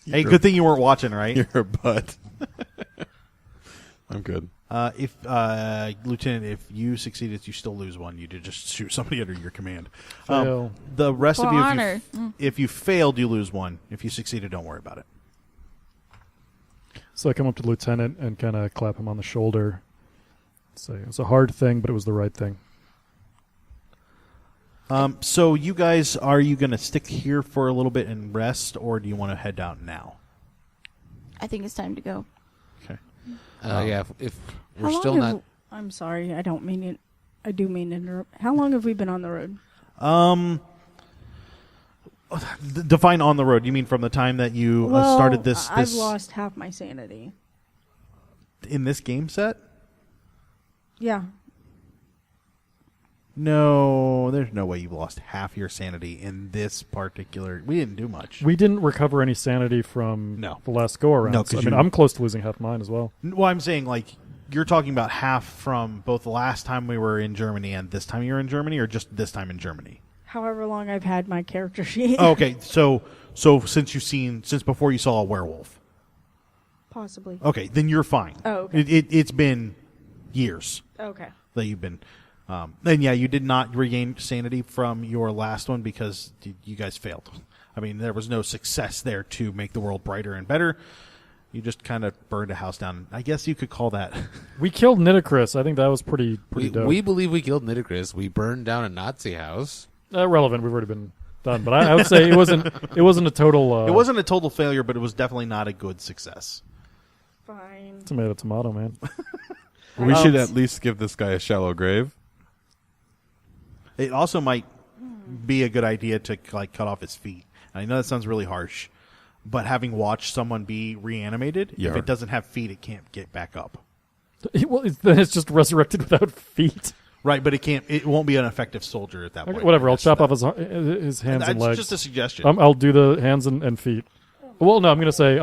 Hey, good thing you weren't watching, right? You're a butt. I'm good. If Lieutenant, if you succeeded, you still lose 1. You did just shoot somebody under your command. Fail. The rest For of you, honor. if you failed, you lose 1. If you succeeded, don't worry about it. So I come up to the lieutenant and kind of clap him on the shoulder. Say it was a hard thing, but it was the right thing. So you guys, are you going to stick here for a little bit and rest, or do you want to head out now? I think it's time to go. Okay. Yeah, if How we're long still have- not. I'm sorry, I don't mean it. I do mean to interrupt. How long have we been on the road? Define on the road. You mean from the time that you started this? I've lost half my sanity. In this game set? Yeah. No, there's no way you've lost half your sanity in this particular. We didn't do much. We didn't recover any sanity from the last go around. No, so, I mean, I'm close to losing half mine as well. Well, I'm saying like you're talking about half from both the last time we were in Germany and this time you were in Germany, or just this time in Germany. However long I've had my character sheet. Oh, okay, so since before you saw a werewolf. Possibly. Okay, then you're fine. Oh, okay. It's been years Okay. that you've been. And yeah, you did not regain sanity from your last one because you guys failed. I mean, there was no success there to make the world brighter and better. You just kind of burned a house down. I guess you could call that. We killed Nitocris. I think that was pretty dope. We believe we killed Nitocris. We burned down a Nazi house. Irrelevant. We've already been done. But I would say it wasn't a total. It wasn't a total failure, but it was definitely not a good success. Fine. Tomato, man. We should at least give this guy a shallow grave. It also might be a good idea to like cut off his feet. I know that sounds really harsh, but having watched someone be reanimated, if it doesn't have feet, it can't get back up. Well, then it's just resurrected without feet. Right, but it won't be an effective soldier at that point. Whatever, I'll chop off his hands and legs. Just a suggestion. I'll do the hands and feet. Well, no, I'm gonna say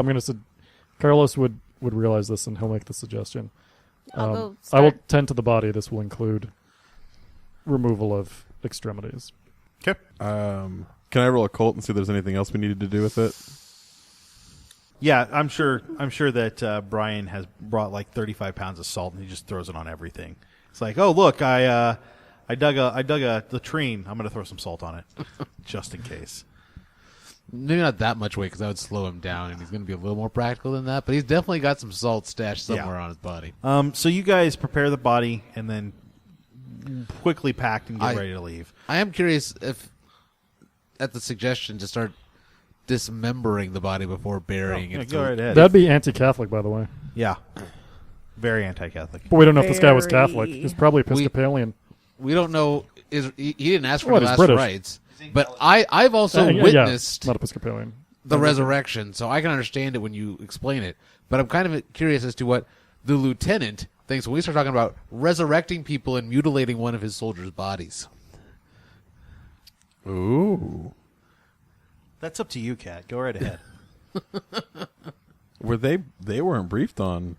Carlos would realize this and he'll make the suggestion. I'll go I will start. tend to the body. This will include removal of extremities. Okay. Can I roll a cult and see if there's anything else we needed to do with it? Yeah, I'm sure that Brian has brought like 35 pounds of salt and he just throws it on everything. It's like, oh look, I dug a latrine. I'm gonna throw some salt on it, just in case. Maybe not that much weight because that would slow him down, and he's going to be a little more practical than that. But he's definitely got some salt stashed somewhere on his body. So you guys prepare the body and then quickly pack and get ready to leave. I am curious if, at the suggestion, to start dismembering the body before burying it. Go right ahead. That'd be anti-Catholic, by the way. Yeah, very anti-Catholic. But we don't know if this guy was Very. Catholic. He's probably Episcopalian. We don't know. He didn't ask for What, the he's last British. rights. But I've also Yeah, witnessed not Episcopalian. the resurrection, so I can understand it when you explain it. But I'm kind of curious as to what the lieutenant thinks when we start talking about resurrecting people and mutilating one of his soldiers' bodies. Ooh. That's up to you, Kat. Go right ahead. Were they weren't briefed on.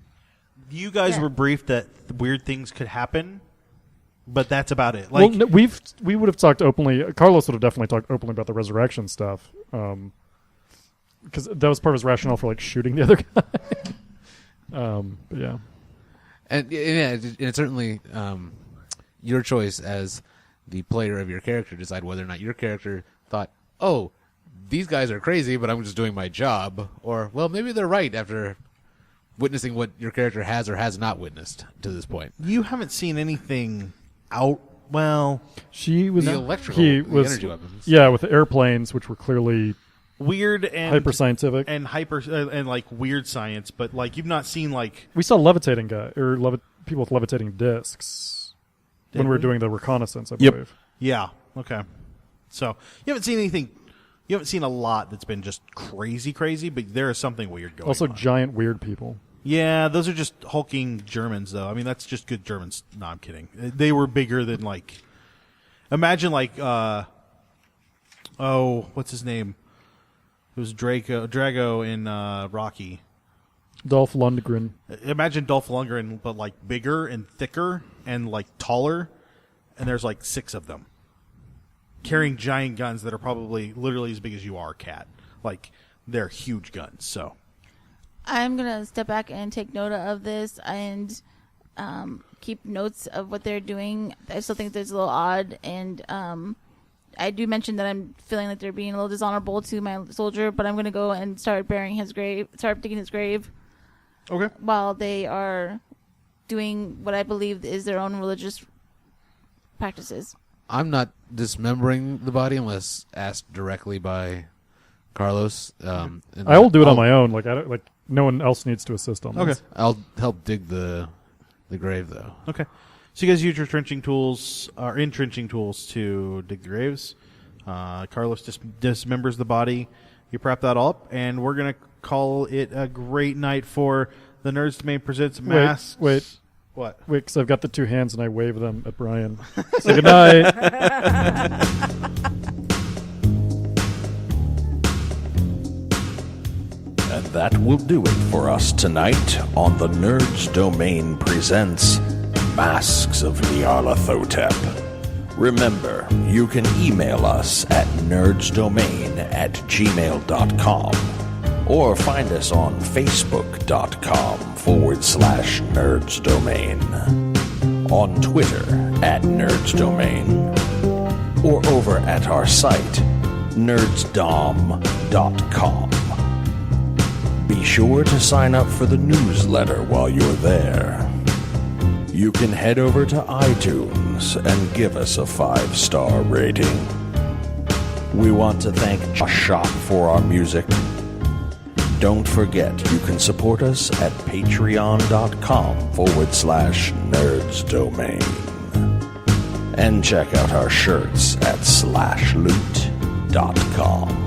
You guys were briefed that weird things could happen, but that's about it. Well, Like, no, we would have talked openly. Carlos would have definitely talked openly about the resurrection stuff, because that was part of his rationale for like shooting the other guy. But yeah, And it's certainly your choice as the player of your character to decide whether or not your character thought, oh, these guys are crazy, but I'm just doing my job. Or, well, maybe they're right after witnessing what your character has or has not witnessed to this point. you haven't seen anything out. Well, she was The electrical, he the was energy weapons. yeah with the airplanes, which were clearly weird and hyper scientific. and like weird science, but like you've not seen like We saw levitating guy or people with levitating discs when we were we? doing the reconnaissance. I Yep. believe. yeah. Okay, so you haven't seen anything. You haven't seen a lot that's been just crazy, but there is something weird going Also, on. giant weird people. Yeah, those are just hulking Germans, though. I mean, that's just good Germans. No, I'm kidding. They were bigger than, like... Imagine, like, what's his name? It was Drago in Rocky. Dolph Lundgren. Imagine Dolph Lundgren, but, like, bigger and thicker and, like, taller. And there's, like, 6 of them. Carrying giant guns that are probably literally as big as you are, Cat. Like, they're huge guns, so... I'm going to step back and take note of this and keep notes of what they're doing. I still think that's a little odd. And I do mention that I'm feeling like they're being a little dishonorable to my soldier, but I'm going to go and start burying his grave, start digging his grave. Okay. While they are doing what I believe is their own religious practices. I'm not dismembering the body unless asked directly by Carlos. And I will do it on my own. Like I don't, like no one else needs to assist on this. Okay. I'll help dig the grave, though. Okay. So you guys use your entrenching tools to dig the graves. Carlos dismembers the body. You prep that all up, and we're going to call it a great night for the Nerds Domain Presents Masks. Wait. What? Wait, because I've got the two hands and I wave them at Brian. Say good night. And that will do it for us tonight on the Nerds Domain presents Masks of Nyarlathotep. Remember, you can email us at nerdsdomain@gmail.com or find us on facebook.com/nerdsdomain, on Twitter @nerdsdomain, or over at our site nerdsdom.com. Be sure to sign up for the newsletter while you're there. You can head over to iTunes and give us a 5-star rating. We want to thank Shop for our music. Don't forget you can support us at patreon.com/nerdsdomain. And check out our shirts at slashloot.com.